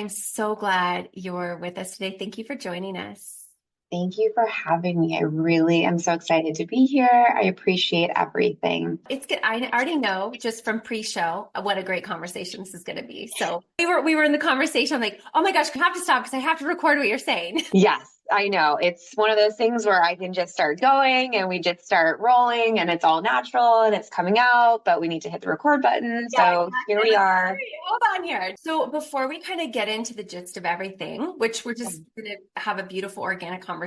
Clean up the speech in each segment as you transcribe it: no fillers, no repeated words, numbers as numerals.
I'm so glad you're with us today. Thank you for joining us. Thank you for having me. I really am so excited to be here. I appreciate everything. It's good. I already know just from pre-show what a great conversation this is going to be. So we were in the conversation. I'm like, oh my gosh, I have to stop because I have to record what you're saying. Yes, I know. It's one of those things where I can just start going and we just start rolling and it's all natural and it's coming out, but we need to hit the record button. So here we are. Hold on here. So before we kind of get into the gist of everything, which we're just going to have a beautiful organic conversation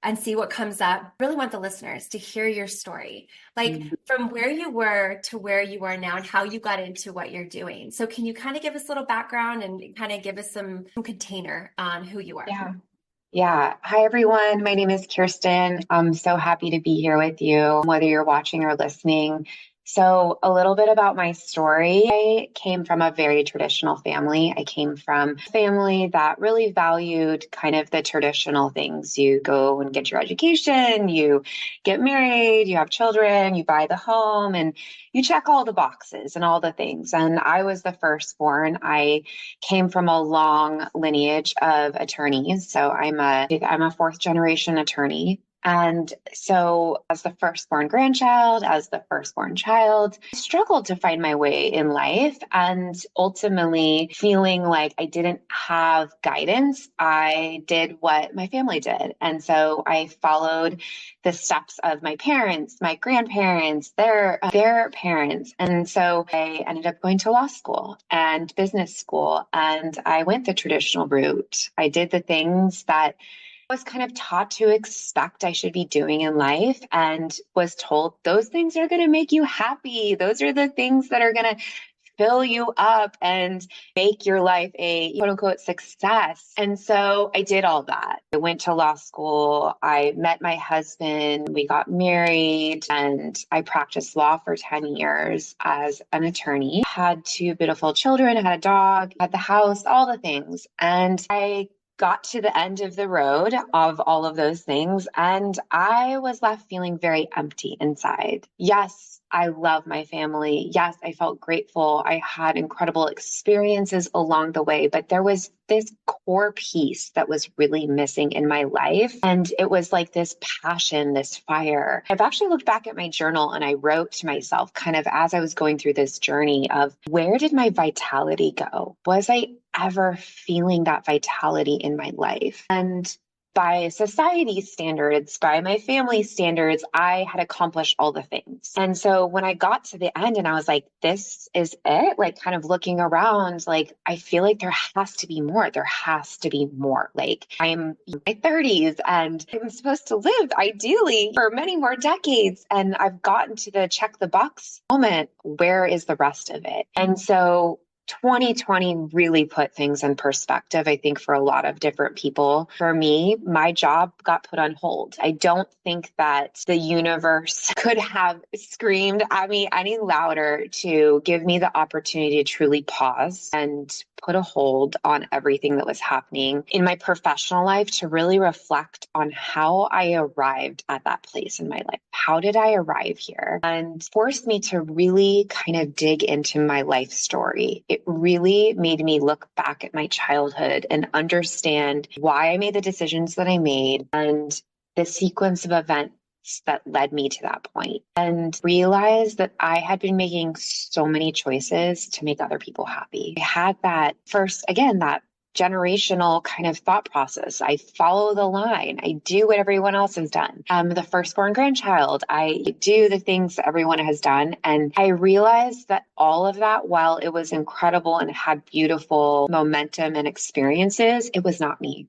and see what comes up. I really want the listeners to hear your story, like from where you were to where you are now and how you got into what you're doing. So can you kind of give us a little background and kind of give us some container on who you are? Yeah. Hi, everyone. My name is Kirsten. I'm so happy to be here with you, whether you're watching or listening. So a little bit about my story. I came from a very traditional family. I came from a family that really valued kind of the traditional things. You go and get your education, you get married, you have children, you buy the home, and you check all the boxes and all the things. And I was the firstborn. I came from a long lineage of attorneys. So I'm a fourth generation attorney. And so as the firstborn grandchild, as the firstborn child, I struggled to find my way in life and ultimately feeling like I didn't have guidance. I did what my family did. And so I followed the steps of my parents, my grandparents, their parents. And so I ended up going to law school and business school, and I went the traditional route. I did the things that was kind of taught to expect I should be doing in life and was told those things are going to make you happy. Those are the things that are going to fill you up and make your life a quote unquote success. And so I did all that. I went to law school. I met my husband. We got married and I practiced law for 10 years as an attorney. Had two beautiful children, had a dog, had the house, all the things. And I got to the end of the road of all of those things, and I was left feeling very empty inside. Yes, I love my family. Yes, I felt grateful. I had incredible experiences along the way, but there was this core piece that was really missing in my life. And it was like this passion, this fire. I've actually looked back at my journal and I wrote to myself kind of as I was going through this journey of where did my vitality go? Was I ever feeling that vitality in my life? And by society's standards, by my family's standards, I had accomplished all the things. And so when I got to the end and I was like, this is it, like kind of looking around, like, I feel like there has to be more. There has to be more. Like I'm in my 30s and I'm supposed to live ideally for many more decades. And I've gotten to the check the box moment. Where is the rest of it? And so 2020 really put things in perspective, I think, for a lot of different people. For me, my job got put on hold. I don't think that the universe could have screamed at me any louder to give me the opportunity to truly pause and put a hold on everything that was happening in my professional life, to really reflect on how I arrived at that place in my life. How did I arrive here? And forced me to really kind of dig into my life story. It really made me look back at my childhood and understand why I made the decisions that I made and the sequence of events that led me to that point, and realize that I had been making so many choices to make other people happy. I had that first, again, that generational kind of thought process. I follow the line. I do what everyone else has done. I'm the firstborn grandchild. I do the things that everyone has done. And I realized that all of that, while it was incredible and had beautiful momentum and experiences, it was not me.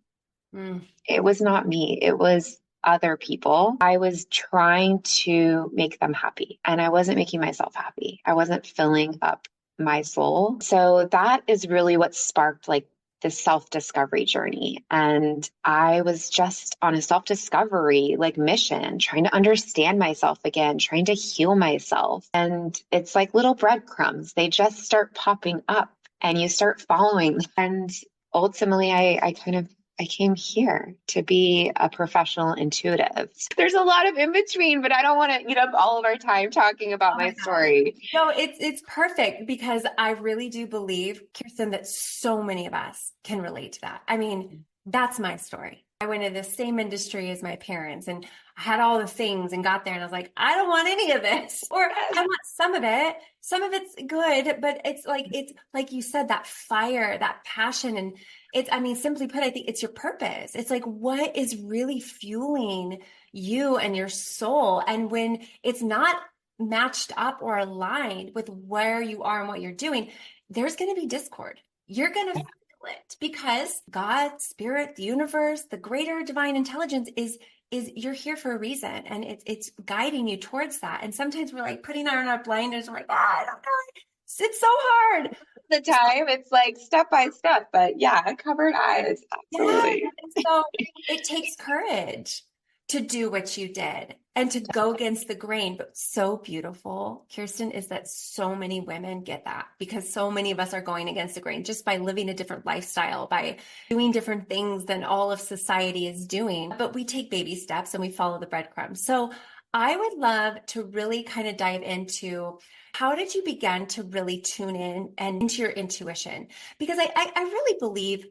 It was not me. It was other people. I was trying to make them happy, and I wasn't making myself happy. I wasn't filling up my soul. So that is really what sparked like this self-discovery journey. And I was just on a self-discovery like mission, trying to understand myself again, trying to heal myself. And it's like little breadcrumbs. They just start popping up and you start following. And ultimately, I kind of I came here to be a professional intuitive. There's a lot of in between, but I don't want to eat up all of our time talking about Oh my my gosh. story. No, it's perfect because I really do believe, Kirsten, that so many of us can relate to that. I mean, that's my story. I went in the same industry as my parents and I had all the things and got there and I was like, I don't want any of this. Or I want some of it. Some of it's good, but it's like you said, that fire, that passion. And it's, I mean, simply put, I think it's your purpose. It's like what is really fueling you and your soul. And when it's not matched up or aligned with where you are and what you're doing, there's going to be discord. You're going to feel it because God, spirit, the universe, the greater divine intelligence is you're here for a reason and it's guiding you towards that. And sometimes we're like putting on our blinders. We're like, I don't know. It's so hard. The time it's like step by step, but yeah, covered eyes. Absolutely. Yeah. And so it takes courage to do what you did and to go against the grain. But so beautiful, Kirsten, is that so many women get that because so many of us are going against the grain just by living a different lifestyle, by doing different things than all of society is doing. But we take baby steps and we follow the breadcrumbs. So I would love to really kind of dive into how did you begin to really tune in and into your intuition? Because I really believe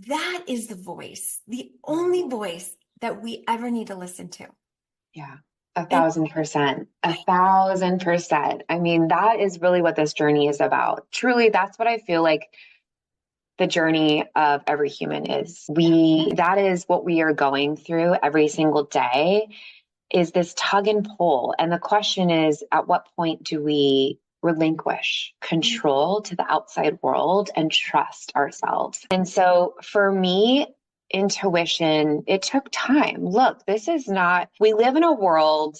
that is the voice, the only voice that we ever need to listen to. Yeah, 1,000%. 1,000%. I mean, that is really what this journey is about. Truly, that's what I feel like the journey of every human is. That is what we are going through every single day is this tug and pull. And the question is, at what point do we relinquish control to the outside world and trust ourselves? And so for me, intuition, it took time. Look, we live in a world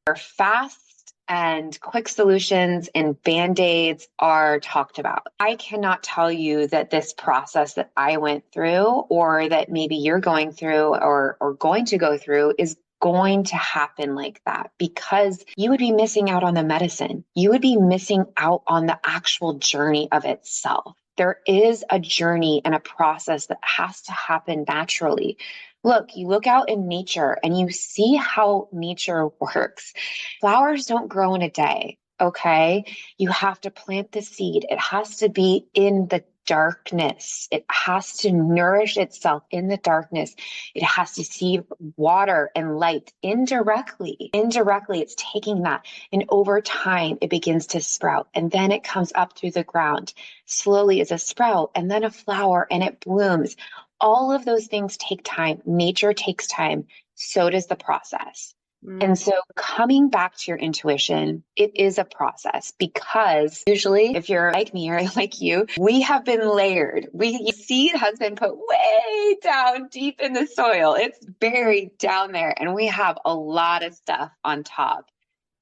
where fast and quick solutions and band-aids are talked about. I cannot tell you that this process that I went through or that maybe you're going through or going to go through is going to happen like that because you would be missing out on the medicine. You would be missing out on the actual journey of itself. There is a journey and a process that has to happen naturally. Look, you look out in nature and you see how nature works. Flowers don't grow in a day, okay? You have to plant the seed. It has to be in the darkness. It has to nourish itself in the darkness. It has to see water and light indirectly. Indirectly, it's taking that. And over time, it begins to sprout. And then it comes up through the ground slowly as a sprout and then a flower and it blooms. All of those things take time. Nature takes time. So does the process. And so coming back to your intuition, it is a process because usually if you're like me or like you, we have been layered. Seed has been put way down deep in the soil. It's buried down there and we have a lot of stuff on top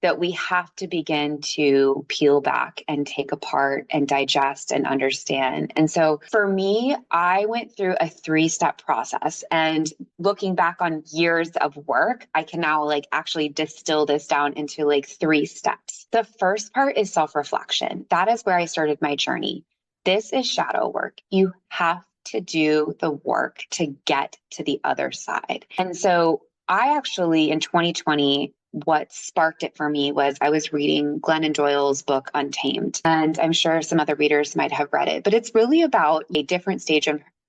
that we have to begin to peel back and take apart and digest and understand. And so for me, I went through a 3-step process and looking back on years of work, I can now actually distill this down into 3 steps. The first part is self-reflection. That is where I started my journey. This is shadow work. You have to do the work to get to the other side. And so I actually in 2020, what sparked it for me was I was reading Glennon Doyle's book, Untamed. And I'm sure some other readers might have read it, but it's really about a different stage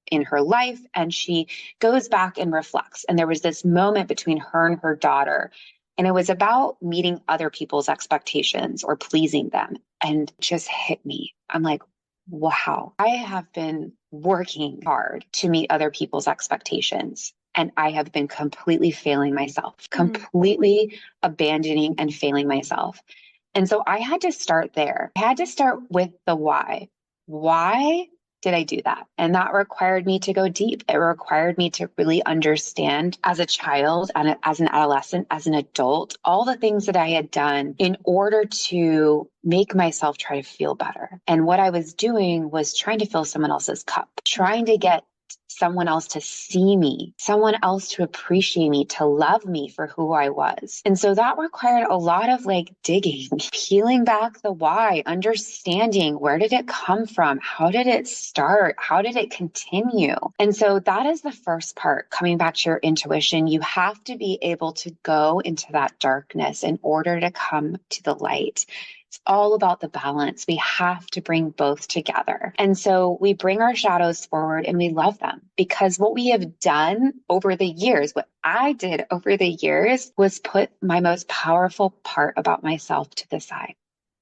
in her life. And she goes back and reflects. And there was this moment between her and her daughter. And it was about meeting other people's expectations or pleasing them. And it just hit me. I'm like, wow, I have been working hard to meet other people's expectations. And I have been completely failing myself, completely abandoning and failing myself. And so I had to start there. I had to start with the why. Why did I do that? And that required me to go deep. It required me to really understand as a child and as an adolescent, as an adult, all the things that I had done in order to make myself try to feel better. And what I was doing was trying to fill someone else's cup, trying to get someone else to see me, someone else to appreciate me, to love me for who I was. And so that required a lot of like digging, peeling back the why, understanding where did it come from? How did it start? How did it continue? And so that is the first part, coming back to your intuition. You have to be able to go into that darkness in order to come to the light. It's all about the balance. We have to bring both together. And so we bring our shadows forward and we love them, because what we have done over the years, what I did over the years, was put my most powerful part about myself to the side.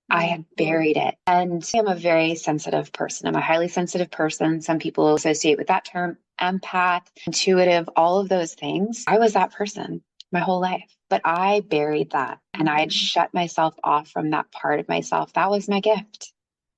I had buried it. And I'm a very sensitive person. I'm a highly sensitive person. Some people associate with that term empath, intuitive, all of those things. I was that person my whole life. But I buried that and I had shut myself off from that part of myself. That was my gift.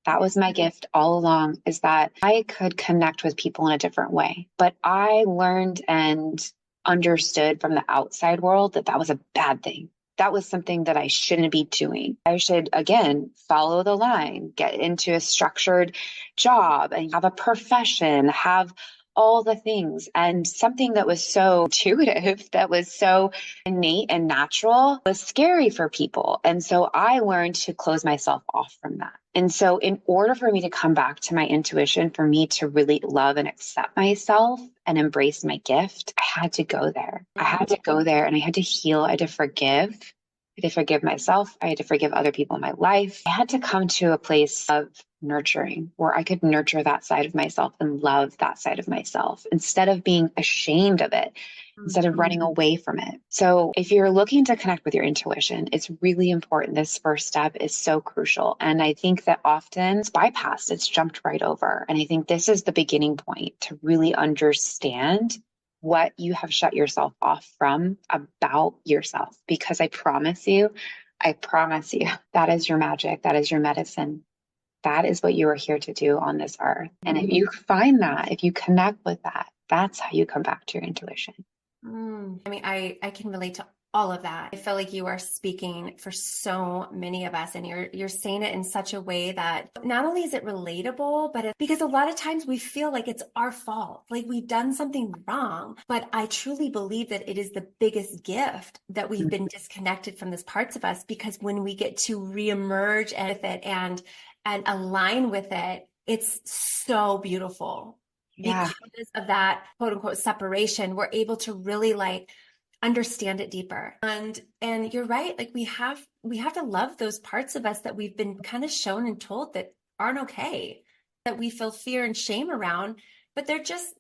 That was my gift all along, is that I could connect with people in a different way. But I learned and understood from the outside world that that was a bad thing. That was something that I shouldn't be doing. I should, again, follow the line, get into a structured job and have a profession, have all the things. And something that was so intuitive, that was so innate and natural, was scary for people. And so I learned to close myself off from that. And so in order for me to come back to my intuition, for me to really love and accept myself and embrace my gift, I had to go there. I had to go there and I had to heal. I had to forgive. I had to forgive myself. I had to forgive other people in my life. I had to come to a place of nurturing where I could nurture that side of myself and love that side of myself instead of being ashamed of it, instead of running away from it. So if you're looking to connect with your intuition, it's really important. This first step is so crucial. And I think that often it's bypassed, it's jumped right over. And I think this is the beginning point to really understand what you have shut yourself off from about yourself. Because I promise you, that is your magic. That is your medicine. That is what you are here to do on this earth. And if you find that, if you connect with that, that's how you come back to your intuition. I mean, I can relate to all of that. I feel like you are speaking for so many of us, and you're saying it in such a way that not only is it relatable, but because a lot of times we feel like it's our fault, like we've done something wrong. But I truly believe that it is the biggest gift that we've been disconnected from these parts of us, because when we get to reemerge with it and align with it, it's so beautiful. Yeah. Because of that quote unquote separation, we're able to really like understand it deeper. And you're right, like we have to love those parts of us that we've been kind of shown and told that aren't okay, that we feel fear and shame around, but they're just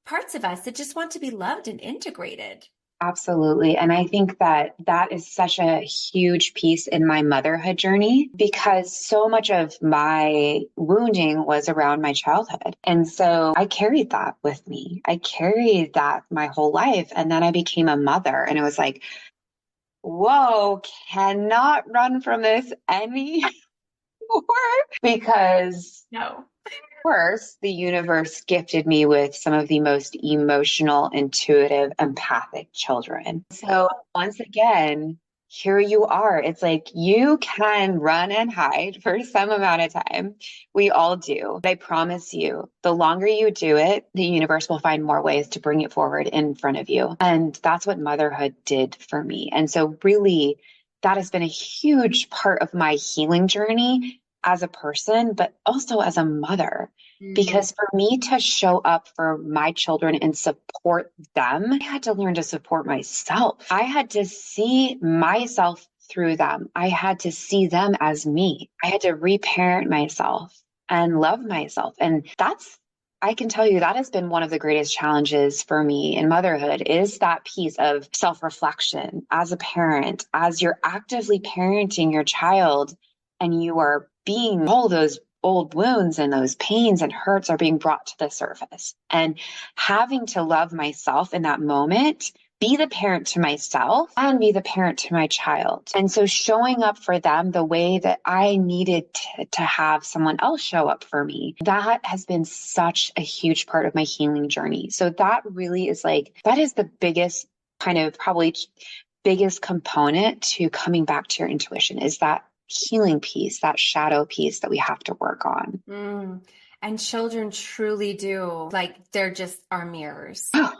parts of us that just want to be loved and integrated. Absolutely. And I think that that is such a huge piece in my motherhood journey, because so much of my wounding was around my childhood. And so I carried that with me. I carried that my whole life. And then I became a mother and it was like, whoa, cannot run from this anymore, because No. course, the universe gifted me with some of the most emotional, intuitive, empathic children. So once again, here you are. It's like you can run and hide for some amount of time. We all do. But I promise you, the longer you do it, the universe will find more ways to bring it forward in front of you. And that's what motherhood did for me. And so really, that has been a huge part of my healing journey as a person, but also as a mother. Because for me to show up for my children and support them, I had to learn to support myself. I had to see myself through them. I had to see them as me. I had to reparent myself and love myself. And I can tell you that has been one of the greatest challenges for me in motherhood, is that piece of self-reflection as a parent, as you're actively parenting your child and you are being all those old wounds and those pains and hurts are being brought to the surface, and having to love myself in that moment, be the parent to myself and be the parent to my child. And so showing up for them the way that I needed to have someone else show up for me, that has been such a huge part of my healing journey. So that really is that is the biggest kind of probably biggest component to coming back to your intuition, is that healing piece, that shadow piece that we have to work on. And children truly do, like, they're just our mirrors. Oh,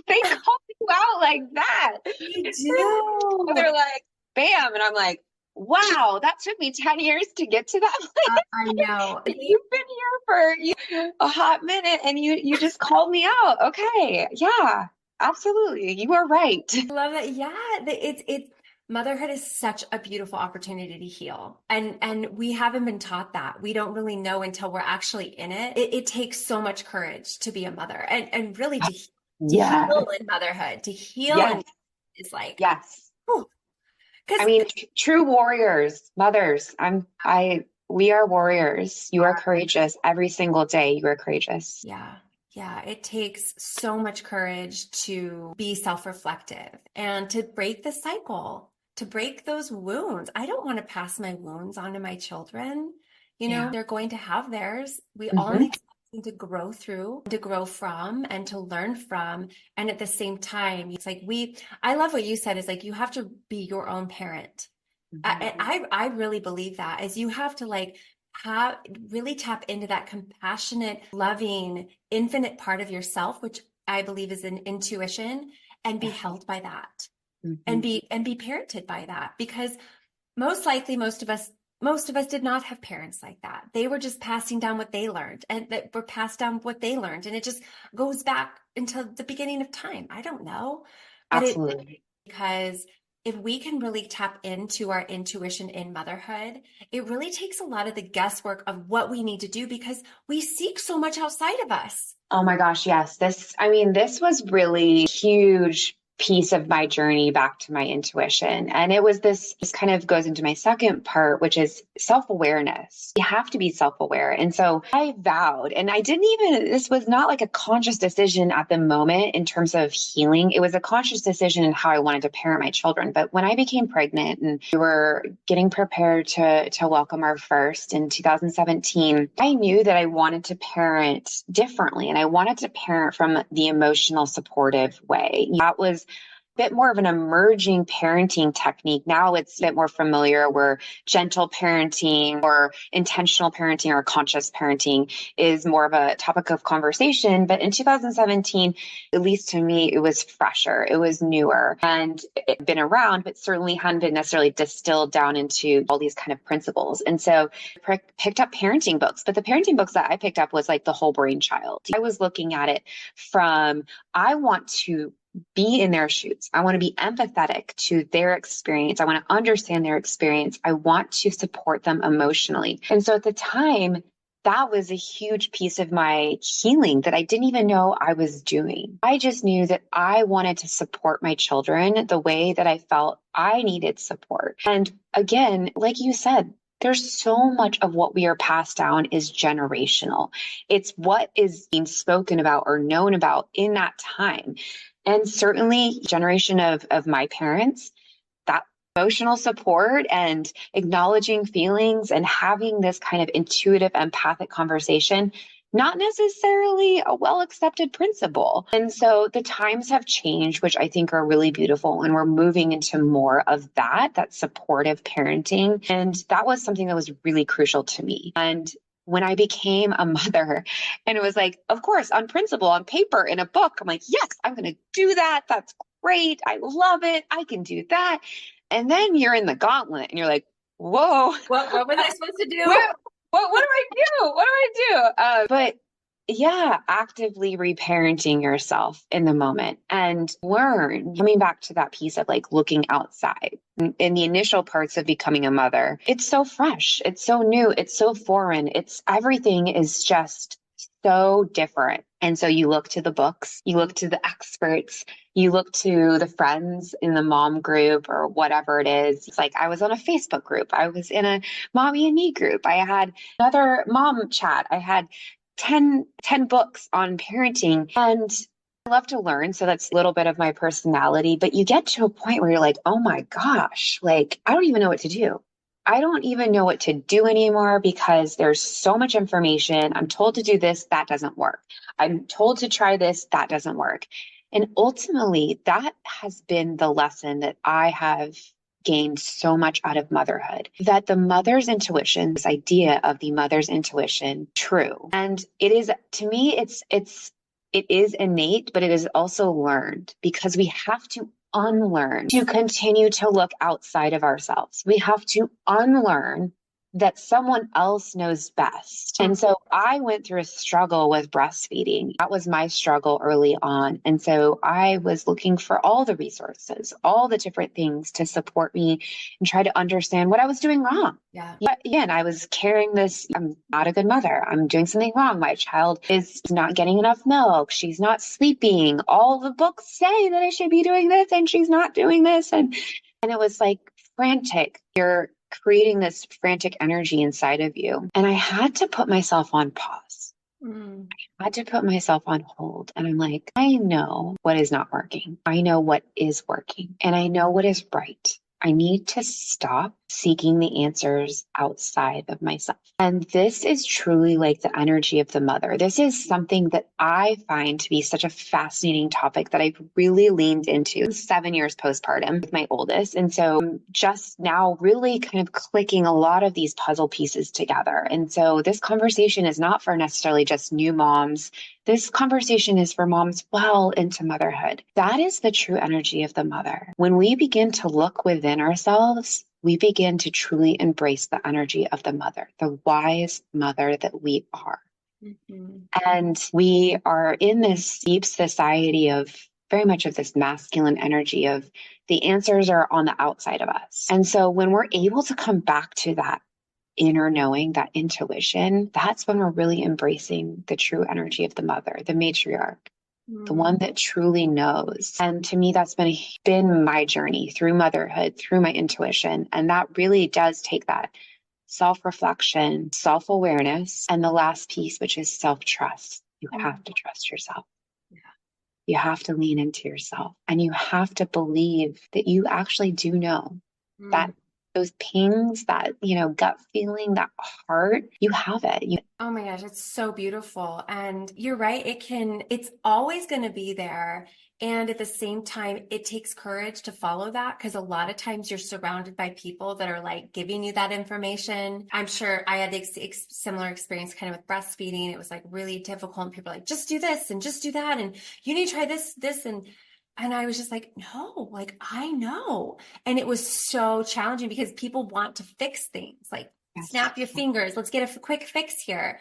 they call you out like that. They do. They're like, bam. And I'm like, wow, that took me 10 years to get to that place. I know. You've been here for a hot minute and you just called me out. Okay. Yeah, absolutely. You are right. I love that. Yeah, it's motherhood is such a beautiful opportunity to heal. And we haven't been taught that. We don't really know until we're actually in it. It takes so much courage to be a mother and really to Yeah. heal in motherhood, to heal Yes. in is like, Yes. oh, I mean, true warriors, mothers. We are warriors. You are courageous every single day. You are courageous. yeah. Yeah, it takes so much courage to be self-reflective and to break the cycle, to break those wounds. I don't want to pass my wounds on to my children. You know, Yeah. they're going to have theirs. We all need something to grow through, to grow from, and to learn from. And at the same time, it's like I love what you said is like, you have to be your own parent. I really believe that is you have to like really tap into that compassionate, loving, infinite part of yourself, which I believe is an intuition, and be held by that and be parented by that. Because most likely most of us did not have parents like that. They were just passing down what they learned, and that were passed down what they learned. And it just goes back into the beginning of time. I don't know. But Absolutely. because if we can really tap into our intuition in motherhood, it really takes a lot of the guesswork of what we need to do because we seek so much outside of us. Oh my gosh, yes. This was really huge piece of my journey back to my intuition. And it was this kind of goes into my second part, which is self-awareness. You have to be self-aware. And so I vowed, and this was not like a conscious decision at the moment in terms of healing. It was a conscious decision in how I wanted to parent my children. But when I became pregnant and we were getting prepared to welcome our first in 2017, I knew that I wanted to parent differently. And I wanted to parent from the emotional supportive way. That was bit more of an emerging parenting technique. Now it's a bit more familiar where gentle parenting or intentional parenting or conscious parenting is more of a topic of conversation. But in 2017, at least to me, it was fresher, it was newer, and it had been around, but certainly hadn't been necessarily distilled down into all these kind of principles. And so I picked up parenting books, but the parenting books that I picked up was like the whole brain child. I was looking at it from, I want to be in their shoes. I want to be empathetic to their experience. I want to understand their experience. I want to support them emotionally. And so at the time, that was a huge piece of my healing that I didn't even know I was doing. I just knew that I wanted to support my children the way that I felt I needed support. And again, like you said, there's so much of what we are passed down is generational. It's what is being spoken about or known about in that time. And certainly generation of my parents, that emotional support and acknowledging feelings and having this kind of intuitive, empathic conversation, not necessarily a well-accepted principle. And so the times have changed, which I think are really beautiful. And we're moving into more of that supportive parenting. And that was something that was really crucial to me. And when I became a mother, and it was like, of course, on principle, on paper, in a book, I'm like, yes, I'm going to do that. That's great. I love it. I can do that. And then you're in the gauntlet and you're like, whoa. What was I supposed to do? What do I do? What do I do? But yeah, actively reparenting yourself in the moment and learn, coming back to that piece of like looking outside in the initial parts of becoming a mother. It's so fresh. It's so new. It's so foreign. Everything is just so different. And so you look to the books, you look to the experts, you look to the friends in the mom group or whatever it is. It's like I was on a Facebook group. I was in a mommy and me group. I had another mom chat. I had 10 books on parenting, and I love to learn. So that's a little bit of my personality, but you get to a point where you're like, oh my gosh, like, I don't even know what to do. I don't even know what to do anymore because there's so much information. I'm told to do this. That doesn't work. I'm told to try this. That doesn't work. And ultimately that has been the lesson that I have gained so much out of motherhood, that the mother's intuition, this idea of the mother's intuition, true. And it is, to me, it is innate, but it is also learned, because we have to unlearn to continue to look outside of ourselves. We have to unlearn that someone else knows best. And so I went through a struggle with breastfeeding. That was my struggle early on. And so I was looking for all the resources, all the different things to support me and try to understand what I was doing wrong. Yeah. But again, I was carrying this, I'm not a good mother. I'm doing something wrong. My child is not getting enough milk. She's not sleeping. All the books say that I should be doing this and she's not doing this. And it was like frantic. You're creating this frantic energy inside of you. And I had to put myself on pause. I had to put myself on hold. And I'm like, I know what is not working. I know what is working. And I know what is right. I need to stop seeking the answers outside of myself. And this is truly like the energy of the mother. This is something that I find to be such a fascinating topic that I've really leaned into 7 years postpartum with my oldest. And so I'm just now really kind of clicking a lot of these puzzle pieces together. And so this conversation is not for necessarily just new moms. This conversation is for moms well into motherhood. That is the true energy of the mother. When we begin to look within ourselves, we begin to truly embrace the energy of the mother, the wise mother that we are. And we are in this deep society of very much of this masculine energy of the answers are on the outside of us. And so when we're able to come back to that inner knowing, that intuition, that's when we're really embracing the true energy of the mother, the matriarch, the one that truly knows. And to me, that's been my journey through motherhood, through my intuition. And that really does take that self-reflection, self-awareness, and the last piece, which is self-trust. You have to trust yourself. You have to lean into yourself, and you have to believe that you actually do know that those pings, that, gut feeling, that heart, you have it. Oh my gosh, it's so beautiful. And you're right. It's always going to be there. And at the same time, it takes courage to follow that, because a lot of times you're surrounded by people that are like giving you that information. I'm sure I had similar experience kind of with breastfeeding. It was like really difficult. And people are like, just do this and just do that. And you need to try this. And I was just like, no, like, I know. And it was so challenging because people want to fix things, like snap your fingers. Let's get a quick fix here.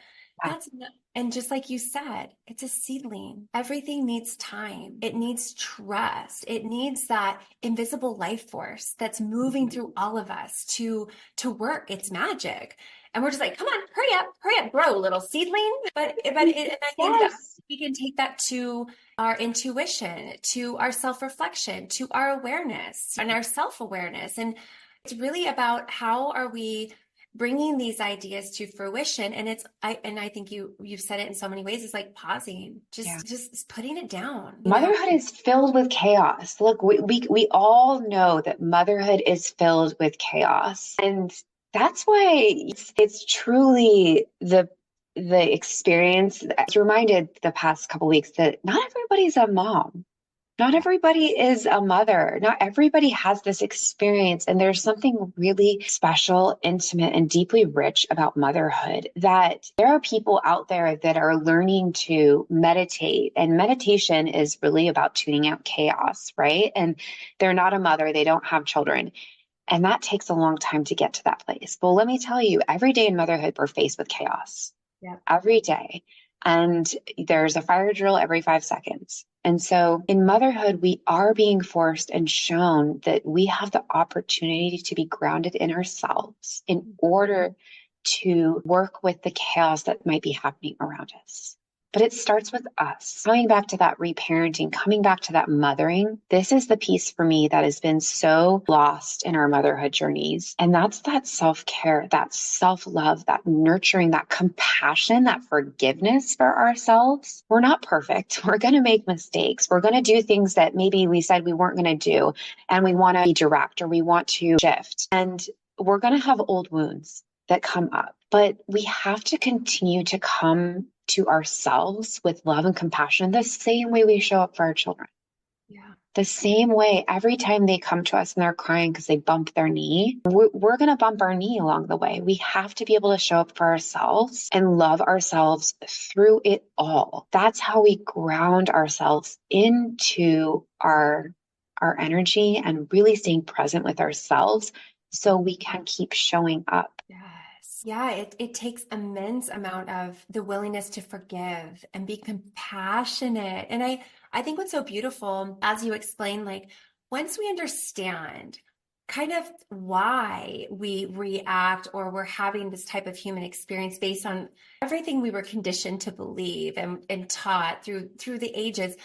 And just like you said, it's a seedling. Everything needs time. It needs trust. It needs that invisible life force that's moving through all of us to work. It's magic. And we're just like, come on, hurry up, grow, little seedling. But I think that we can take that to our intuition, to our self-reflection, to our awareness and our self-awareness. And it's really about how are we bringing these ideas to fruition. And I think you've said it in so many ways. It's like pausing, just putting it down. Motherhood is filled with chaos. Look, we all know that motherhood is filled with chaos. And that's why it's truly the experience. I was reminded the past couple of weeks that not everybody's a mom. Not everybody is a mother. Not everybody has this experience. And there's something really special, intimate, and deeply rich about motherhood, that there are people out there that are learning to meditate. And meditation is really about tuning out chaos, right? And they're not a mother. They don't have children. And that takes a long time to get to that place. Well, let me tell you, every day in motherhood, we're faced with chaos. Yeah. Every day. And there's a fire drill every 5 seconds. And so in motherhood, we are being forced and shown that we have the opportunity to be grounded in ourselves in order to work with the chaos that might be happening around us. But it starts with us. Coming back to that reparenting, coming back to that mothering, this is the piece for me that has been so lost in our motherhood journeys. And that's that self-care, that self-love, that nurturing, that compassion, that forgiveness for ourselves. We're not perfect. We're going to make mistakes. We're going to do things that maybe we said we weren't going to do, and we want to be direct or we want to shift. And we're going to have old wounds that come up, but we have to continue to come to ourselves with love and compassion the same way we show up for our children. Yeah. The same way, every time they come to us and they're crying because they bumped their knee, we're going to bump our knee along the way. We have to be able to show up for ourselves and love ourselves through it all. That's how we ground ourselves into our energy and really staying present with ourselves so we can keep showing up. Yes. Yeah, it takes immense amount of the willingness to forgive and be compassionate. And I think what's so beautiful, as you explain, like once we understand kind of why we react or we're having this type of human experience based on everything we were conditioned to believe and taught through the ages,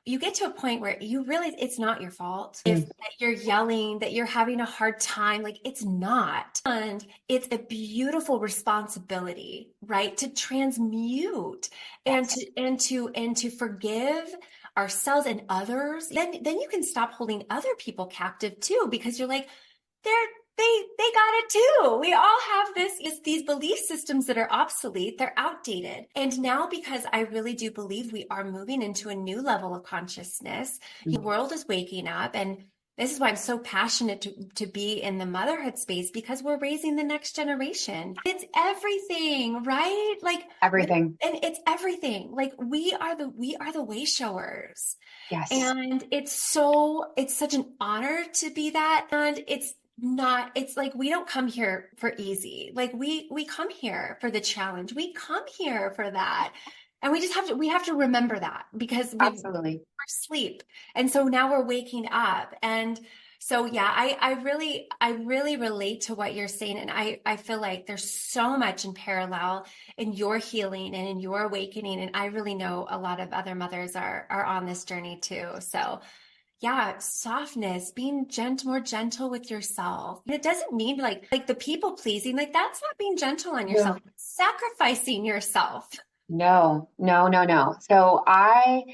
you get to a point where you realize it's not your fault. If that you're yelling, that you're having a hard time, like it's not. And it's a beautiful responsibility, right? To transmute and to forgive ourselves and others. Then you can stop holding other people captive too, because you're like, they got it too. We all have these belief systems that are obsolete, they're outdated. And now, because I really do believe we are moving into a new level of consciousness, the world is waking up. And this is why I'm so passionate to be in the motherhood space, because we're raising the next generation. It's everything, right? Like Everything. And it's everything. Like we are the way showers. Yes. And it's such an honor to be that. And it's like we don't come here for easy. Like we come here for the challenge. We come here for that. And we have to remember that, because Absolutely. we're asleep. And so now we're waking up. And so yeah, I really relate to what you're saying. And I feel like there's so much in parallel in your healing and in your awakening. And I really know a lot of other mothers are on this journey too. So yeah, softness, being more gentle with yourself. And it doesn't mean like the people pleasing, like that's not being gentle on yourself, sacrificing yourself. No. So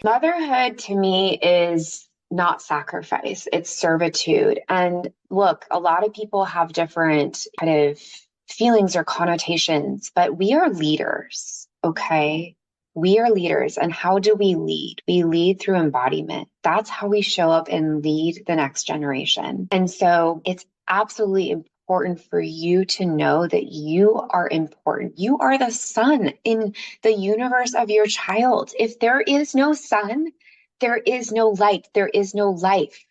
motherhood to me is not sacrifice, it's servitude. And look, a lot of people have different kind of feelings or connotations, but we are leaders, okay? We are leaders. And how do we lead? We lead through embodiment. That's how we show up and lead the next generation. And so it's absolutely important for you to know that you are important. You are the sun in the universe of your child. If there is no sun, there is no light, there is no life.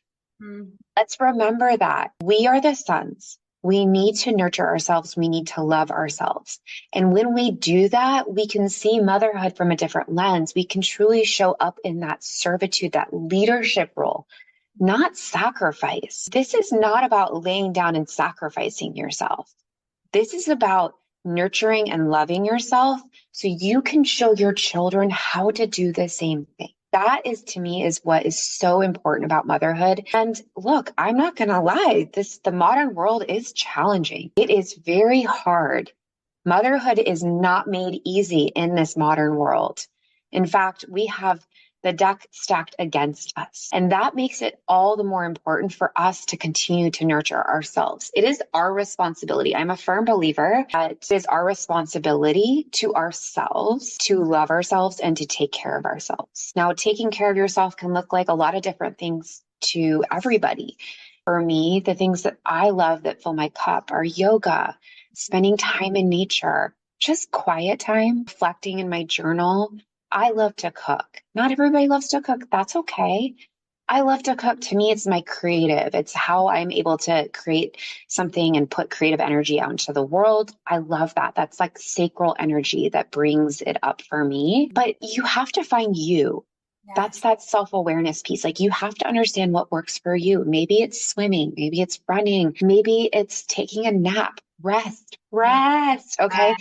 Let's remember that. We are the suns. We need to nurture ourselves. We need to love ourselves. And when we do that, we can see motherhood from a different lens. We can truly show up in that servitude, that leadership role, not sacrifice. This is not about laying down and sacrificing yourself. This is about nurturing and loving yourself so you can show your children how to do the same thing. That is, to me, is what is so important about motherhood. And look, I'm not going to lie, the modern world is challenging. It is very hard. Motherhood is not made easy in this modern world. In fact, we have the deck stacked against us. And that makes it all the more important for us to continue to nurture ourselves. It is our responsibility. I'm a firm believer that it is our responsibility to ourselves to love ourselves and to take care of ourselves. Now, taking care of yourself can look like a lot of different things to everybody. For me, the things that I love that fill my cup are yoga, spending time in nature, just quiet time, reflecting in my journal. I love to cook. Not everybody loves to cook. That's okay. I love to cook. To me, it's my creative. It's how I'm able to create something and put creative energy out into the world. I love that. That's like sacral energy that brings it up for me. But you have to find you. That's that self-awareness piece. Like you have to understand what works for you. Maybe it's swimming. Maybe it's running. Maybe it's taking a nap. Rest. Okay.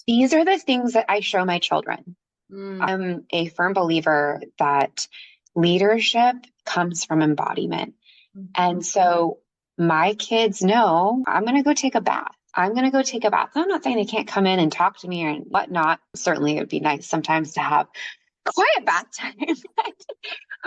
These are the things that I show my children. I'm a firm believer that leadership comes from embodiment. And so my kids know I'm going to go take a bath. I'm going to go take a bath. I'm not saying they can't come in and talk to me and whatnot. Certainly it would be nice sometimes to have quiet bath time.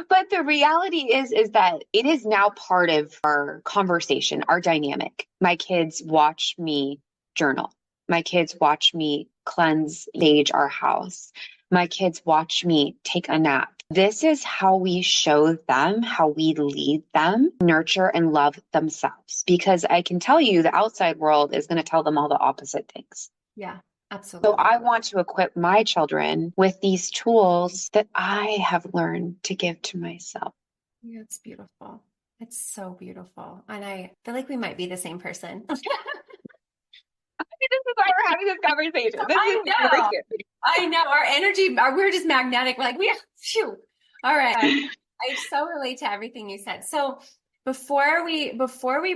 But the reality is that it is now part of our conversation, our dynamic. My kids watch me journal. My kids watch me cleanse, sage our house. My kids watch me take a nap. This is how we show them, how we lead them, nurture and love themselves. Because I can tell you the outside world is going to tell them all the opposite things. Yeah, So absolutely. I want to equip my children with these tools that I have learned to give to myself. Yeah, it's beautiful. It's so beautiful. And I feel like we might be the same person. This is why we're having this conversation. This I is super know. cute. I know. Our energy, we're just magnetic. We're like, phew. All right. I so relate to everything you said. So before we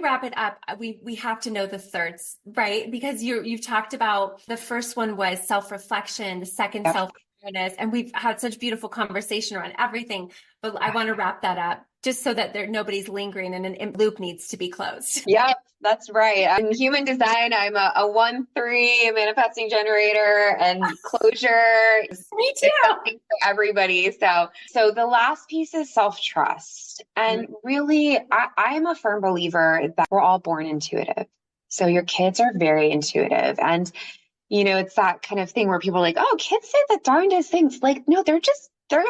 wrap it up, we have to know the thirds, right? Because you've talked about the first one was self-reflection, the second Yep. self-awareness, and we've had such beautiful conversation around everything. But I want to wrap that up just so that nobody's lingering and an loop needs to be closed. Yep, that's right. I'm human design. I'm a 1-3 manifesting generator, and closure is Me it's too. something for everybody. So the last piece is self-trust. And really, I'm a firm believer that we're all born intuitive. So your kids are very intuitive. And it's that kind of thing where people are like, oh, kids say the darndest things. Like, no, they're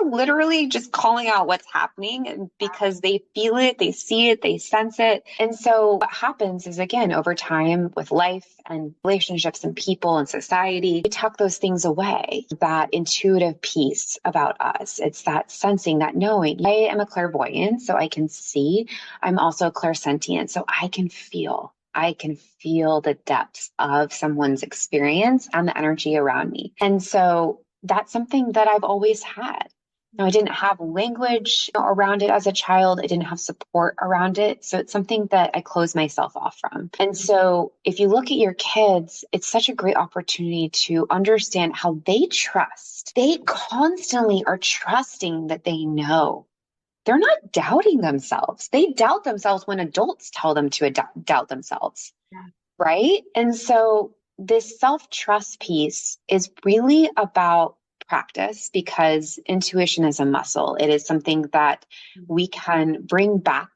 literally just calling out what's happening, and because they feel it, they see it, they sense it. And so what happens is, again, over time with life and relationships and people and society, we tuck those things away, that intuitive piece about us. It's that sensing, that knowing. I am a clairvoyant, so I can see. I'm also clairsentient, so I can feel. I can feel the depths of someone's experience and the energy around me. And so that's something that I've always had. Now, I didn't have language around it as a child. I didn't have support around it. So it's something that I close myself off from. And so if you look at your kids, it's such a great opportunity to understand how they trust. They constantly are trusting that they know. They're not doubting themselves. They doubt themselves when adults tell them to doubt themselves. Yeah. Right? And so this self-trust piece is really about practice, because intuition is a muscle. It is something that we can bring back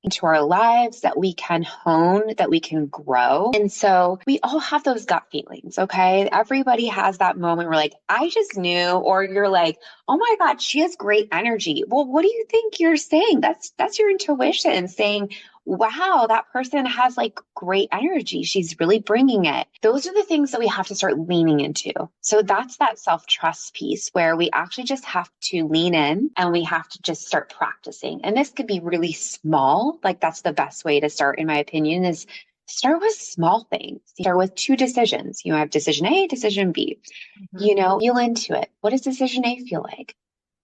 into our lives, that we can hone, that we can grow. And so we all have those gut feelings, okay? Everybody has that moment where like, I just knew, or you're like, oh my God, she has great energy. Well, what do you think you're saying? That's your intuition saying, wow, that person has like great energy. She's really bringing it. Those are the things that we have to start leaning into. So that's that self-trust piece where we actually just have to lean in, and we have to just start practicing. And this could be really small. Like, that's the best way to start, in my opinion, is start with small things. Start with 2 decisions. You have decision A, decision B. Feel into it. What does decision A feel like?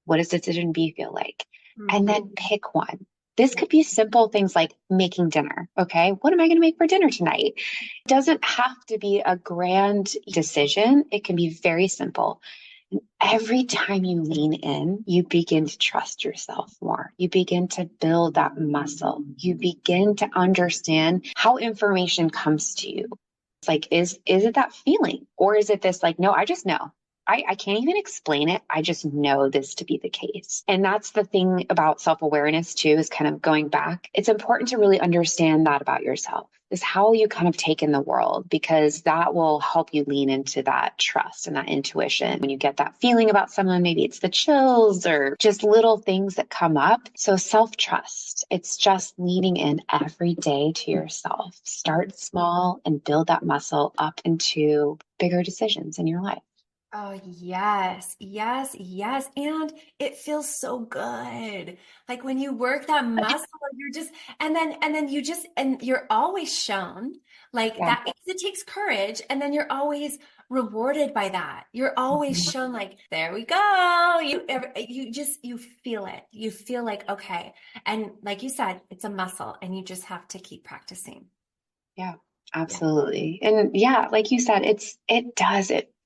What does decision B feel like? And then pick one. This could be simple things like making dinner. Okay. What am I going to make for dinner tonight? It doesn't have to be a grand decision. It can be very simple. And every time you lean in, you begin to trust yourself more. You begin to build that muscle. You begin to understand how information comes to you. It's like, is it that feeling? Or is it this like, no, I just know. I can't even explain it. I just know this to be the case. And that's the thing about self-awareness too, is kind of going back. It's important to really understand that about yourself, is how you kind of take in the world, because that will help you lean into that trust and that intuition. When you get that feeling about someone, maybe it's the chills or just little things that come up. So self-trust, it's just leaning in every day to yourself. Start small and build that muscle up into bigger decisions in your life. Oh, yes, yes, yes. And it feels so good. Like when you work that muscle, you're just, and you're always shown like Yeah. that. It takes courage. And then you're always rewarded by that. You're always shown like, there we go. You feel it. You feel like, okay. And like you said, it's a muscle and you just have to keep practicing. Yeah, Yeah. absolutely. And yeah, like you said, it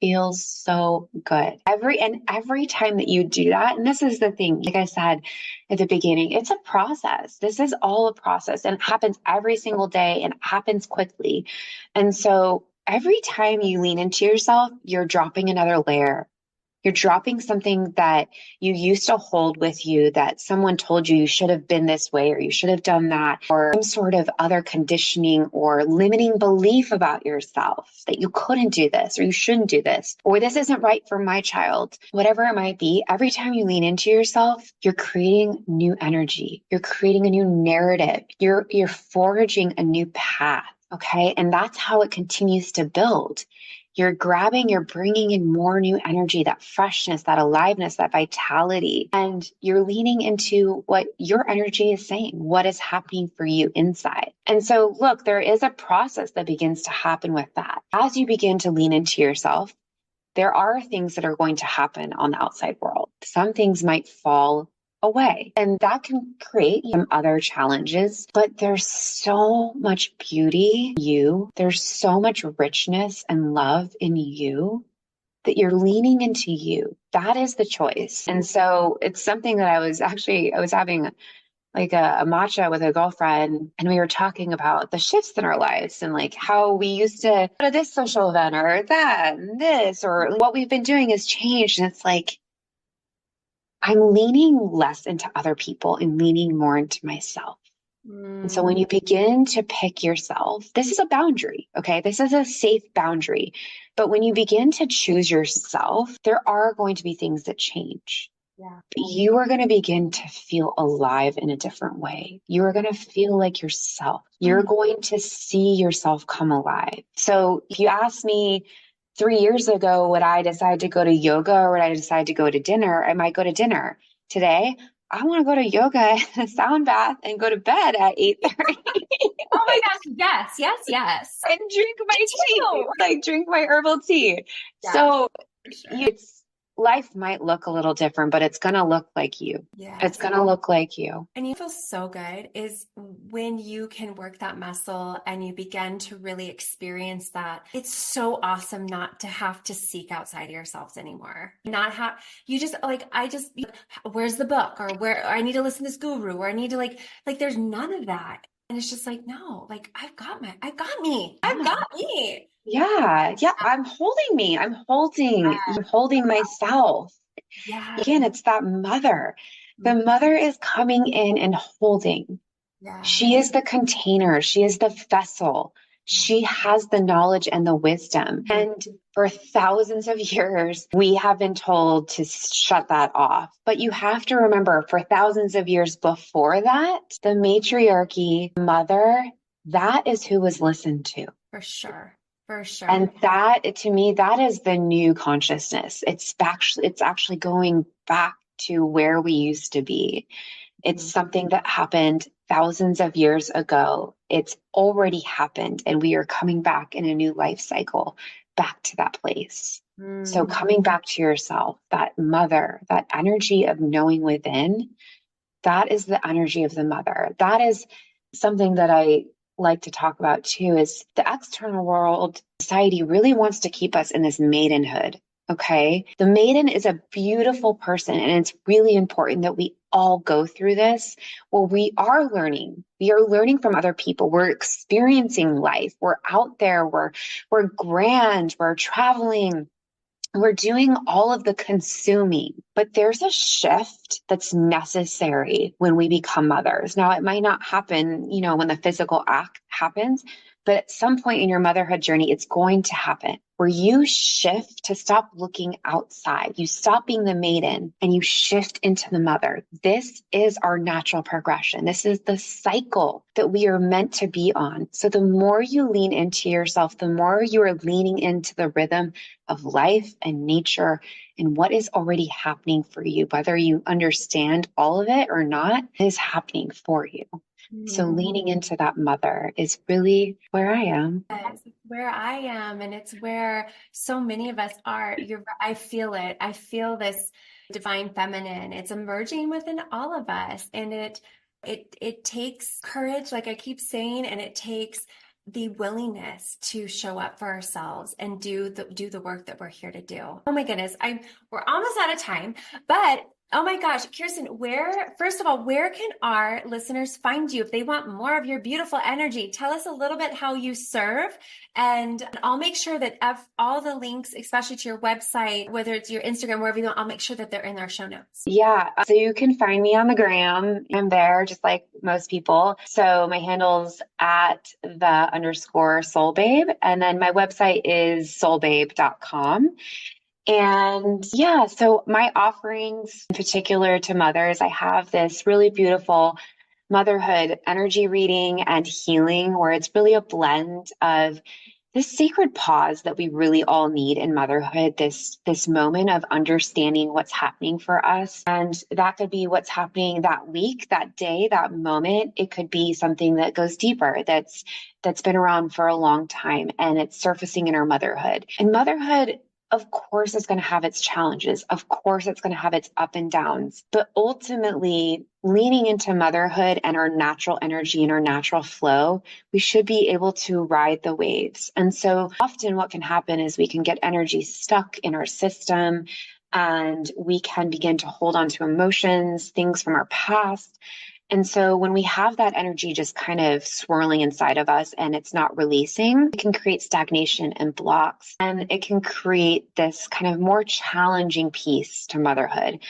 feels so good. Every time that you do that, and this is the thing, like I said at the beginning, it's a process. This is all a process, and it happens every single day, and it happens quickly. And so every time you lean into yourself, you're dropping another layer You're dropping something that you used to hold with you that someone told you should have been this way or you should have done that, or some sort of other conditioning or limiting belief about yourself that you couldn't do this or you shouldn't do this, or this isn't right for my child, whatever it might be. Every time you lean into yourself, you're creating new energy. You're creating a new narrative. You're forging a new path. Okay. And that's how it continues to build. You're bringing in more new energy, that freshness, that aliveness, that vitality, and you're leaning into what your energy is saying, what is happening for you inside. And so, look, there is a process that begins to happen with that. As you begin to lean into yourself, there are things that are going to happen on the outside world. Some things might fall away, and that can create some other challenges, but there's so much beauty in you. There's so much richness and love in you that you're leaning into you. That is the choice. And so it's something that I was having like a matcha with a girlfriend, and we were talking about the shifts in our lives and like how we used to go to this social event or that and this, or what we've been doing has changed. And it's like, I'm leaning less into other people and leaning more into myself. And so when you begin to pick yourself, this is a boundary, okay? This is a safe boundary. But when you begin to choose yourself, there are going to be things that change. Yeah. But you are going to begin to feel alive in a different way. You are going to feel like yourself. You're going to see yourself come alive. So if you ask me 3 years ago, would I decide to go to yoga or would I decide to go to dinner? I might go to dinner. Today, I want to go to yoga and a sound bath and go to bed at 8:30. Oh my gosh. Yes. And drink my tea, like drink my herbal tea. Yeah, So sure. life might look a little different, but it's going to look like you. Yes. It's going to look like you. And you feel so good is when you can work that muscle and you begin to really experience that. It's so awesome not to have to seek outside of yourselves anymore. Not have you just like, where's the book, or where, or I need to listen to this guru, or I need to like there's none of that. And it's just like, no, like I've got me. Yeah. I'm holding myself. Yeah. Again, it's that mother. The mother is coming in and holding. Yeah. She is the container. She is the vessel. She has the knowledge and the wisdom. And for thousands of years, we have been told to shut that off. But you have to remember, for thousands of years before that, the matriarchy, mother, that is who was listened to. For sure. And that, to me, that is the new consciousness. It's actually going back to where we used to be. It's something that happened thousands of years ago. It's already happened, and we are coming back in a new life cycle back to that place. So coming back to yourself, that mother, that energy of knowing within, that is the energy of the mother. That is something that I like to talk about too, is the external world, society really wants to keep us in this maidenhood. Okay. The maiden is a beautiful person, and it's really important that we all go through this. Well, we are learning. We are learning from other people. We're experiencing life. We're out there. We're grand. We're traveling. We're doing all of the consuming, but there's a shift that's necessary when we become mothers. Now, it might not happen, when the physical act happens, but at some point in your motherhood journey, it's going to happen where you shift to stop looking outside. You stop being the maiden and you shift into the mother. This is our natural progression. This is the cycle that we are meant to be on. So the more you lean into yourself, the more you are leaning into the rhythm of life and nature and what is already happening for you, whether you understand all of it or not, it is happening for you. So leaning into that mother is really where I am. It's where I am, and it's where so many of us are. I feel it. I feel this divine feminine. It's emerging within all of us, and it takes courage, like I keep saying, and it takes the willingness to show up for ourselves and do the work that we're here to do. Oh my goodness, we're almost out of time, but Oh my gosh, Kirsten, first of all, where can our listeners find you if they want more of your beautiful energy? Tell us a little bit how you serve, and I'll make sure that all the links, especially to your website, whether it's your Instagram, wherever you want, I'll make sure that they're in our show notes. Yeah, so you can find me on the gram. I'm there just like most people. So my handle's at _soulbabe. And then my website is soulbabe.com. And yeah, so my offerings in particular to mothers, I have this really beautiful motherhood energy reading and healing where it's really a blend of this sacred pause that we really all need in motherhood, this moment of understanding what's happening for us. And that could be what's happening that week, that day, that moment. It could be something that goes deeper, that's been around for a long time, and it's surfacing in our motherhood. And motherhood, of course, it's going to have its challenges. Of course, it's going to have its up and downs. But ultimately, leaning into motherhood and our natural energy and our natural flow, we should be able to ride the waves. And so often what can happen is we can get energy stuck in our system, and we can begin to hold on to emotions, things from our past. And so when we have that energy just kind of swirling inside of us and it's not releasing, it can create stagnation and blocks. And it can create this kind of more challenging piece to motherhood.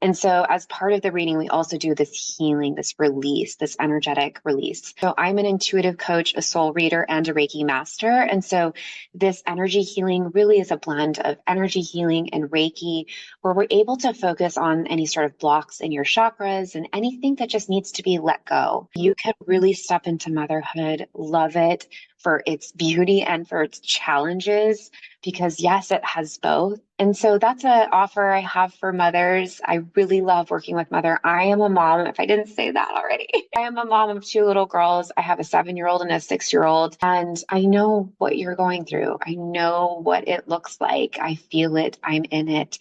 And so as part of the reading, we also do this healing, this release, this energetic release. So I'm an intuitive coach, a soul reader, and a Reiki master. And so this energy healing really is a blend of energy healing and Reiki, where we're able to focus on any sort of blocks in your chakras and anything that just needs to be let go. You can really step into motherhood, love it for its beauty and for its challenges, because yes, it has both. And so that's an offer I have for mothers. I really love working with mother. I am a mom, if I didn't say that already. I am a mom of 2 little girls. I have a 7-year-old and a 6-year-old, and I know what you're going through. I know what it looks like. I feel it. I'm in it.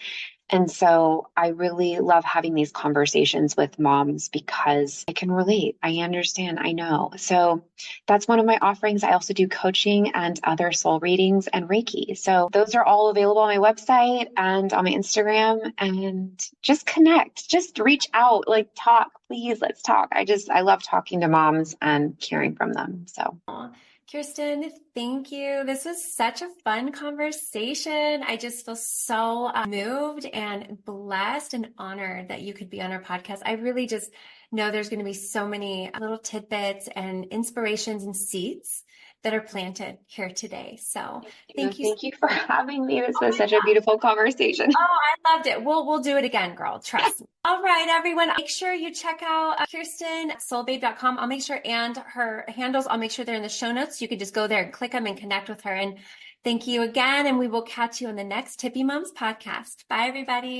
And so I really love having these conversations with moms because I can relate. I understand. I know. So that's one of my offerings. I also do coaching and other soul readings and Reiki. So those are all available on my website and on my Instagram. And just connect, just reach out, like talk, please. Let's talk. I love talking to moms and caring from them. So. Kirsten, thank you. This was such a fun conversation. I just feel so moved and blessed and honored that you could be on our podcast. I really just know there's going to be so many little tidbits and inspirations and seeds that are planted here today. So thank you. Thank you for having me. This was such a beautiful conversation. Oh, I loved it. We'll do it again, girl. Trust me. All right, everyone. Make sure you check out Kirsten at soulbabe.com. I'll make sure, and her handles, I'll make sure they're in the show notes. You can just go there and click them and connect with her. And thank you again. And we will catch you on the next Hippie Moms podcast. Bye, everybody.